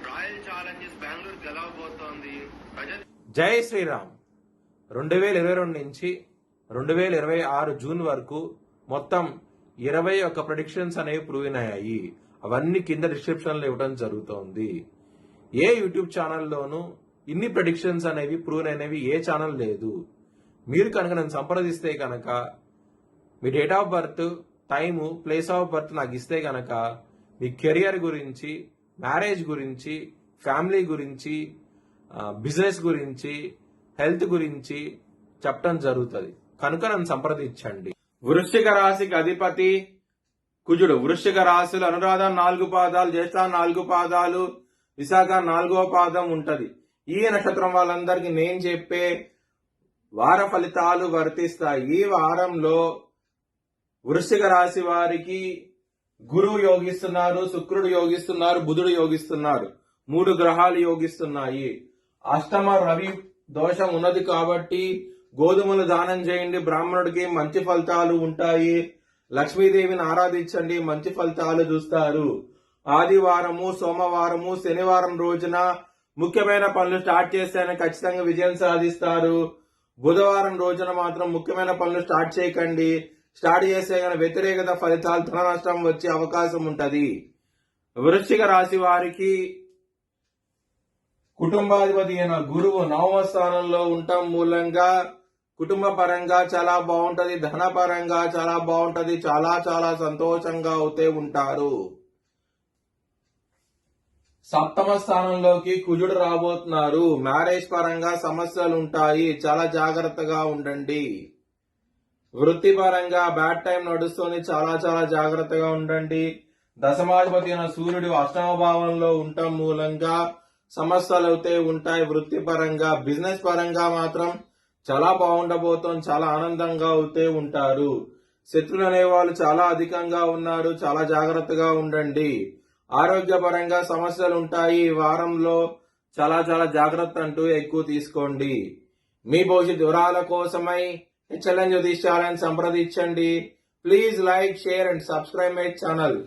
Royal Challengers Bengaluru గెలవబోతోంది. జై శ్రీరామ్. 2022 నుంచి 2026 June వరకు మొత్తం 21 ప్రెడిక్షన్స్ అనేవి ప్రూవ్ అయ్యాయి. అవన్నీ కింద డిస్క్రిప్షన్ లో ఇవ్వడం జరుగుతోంది. ఏ యూట్యూబ్ ఛానల్లోనూ ఇన్ని ప్రెడిక్షన్స్ అనేవి ప్రూవ్ అనేవి ఏ ఛానల్ లేదు. మీరు కనుక నన్ను సంప్రదిస్తే కనుక మీ date of birth, time, place of birth నాకు ఇస్తే కనుక మీ కెరియర్ గురించి, మ్యారేజ్ గురించి, ఫ్యామిలీ గురించి, బిజినెస్ గురించి, హెల్త్ గురించి చెప్పడం జరుగుతుంది. కనుక నన్ను సంప్రదించండి. వృశ్చిక రాశికి అధిపతి కుజుడు. వృశ్చిక రాశిలో అనురాధ 4 పాదాలు, జ్యేష్ఠ 4 పాదాలు, విశాఖ 4వ పాదం ఉంటది. ఈ నక్షత్రం వాళ్ళందరికీ నేను చెప్పే వార ఫలితాలు వర్తిస్తాయి. ఈ వారంలో వృశ్చిక రాశి వారికి గురువు యోగిస్తున్నారు, శుక్రుడు యోగిస్తున్నారు, బుధుడు యోగిస్తున్నారు. 3 గ్రహాలు యోగిస్తున్నాయి. అష్టమ రవి దోషం ఉన్నది కాబట్టి గోధుమలు దానం చేయండి, బ్రాహ్మణుడికి మంచి ఫలితాలు ఉంటాయి. లక్ష్మీదేవిని ఆరాధించండి, మంచి ఫలితాలు చూస్తారు. ఆదివారము, సోమవారము, శనివారం రోజున ముఖ్యమైన పనులు స్టార్ట్ చేస్తేనే ఖచ్చితంగా విజయం సాధిస్తారు. బుధవారం రోజున మాత్రం ముఖ్యమైన పనులు స్టార్ట్ చేయకండి. స్టార్ట్ చేస్తే కానీ వ్యతిరేకత ఫలితాలు, ధన నష్టం వచ్చే అవకాశం ఉంటది. వృశ్చిక రాశి వారికి కుటుంబాధిపతి అయిన గురువు 9వ స్థానంలో ఉండటం మూలంగా కుటుంబ పరంగా చాలా బాగుంటది, ధన పరంగా చాలా బాగుంటది, చాలా చాలా సంతోషంగా అవుతే ఉంటారు. 7వ స్థానంలోకి కుజుడు రాబోతున్నారు. మ్యారేజ్ పరంగా సమస్యలు ఉంటాయి, చాలా జాగ్రత్తగా ఉండండి. వృత్తి పరంగా బ్యాడ్ టైం నడుస్తుంది, చాలా చాలా జాగ్రత్తగా ఉండండి. దశమాధిపతి అయిన సూర్యుడు 8వ భావంలో ఉండటం మూలంగా సమస్యలు అయితే ఉంటాయి. వృత్తి పరంగా, బిజినెస్ పరంగా మాత్రం చాలా బాగుండబోతోంది, చాలా ఆనందంగా అయితే ఉంటారు. శత్రులు అనేవాళ్ళు చాలా అధికంగా ఉన్నారు, చాలా జాగ్రత్తగా ఉండండి. ఆరోగ్యపరంగా సమస్యలు ఉంటాయి. ఈ వారంలో చాలా చాలా జాగ్రత్త అంటూ ఎక్కువ తీసుకోండి. మీ భవిష్యత్ వివరాల కోసమై HLN జ్యోతిష్ ఛానల్ సంప్రదించండి. Please like, share and subscribe my channel.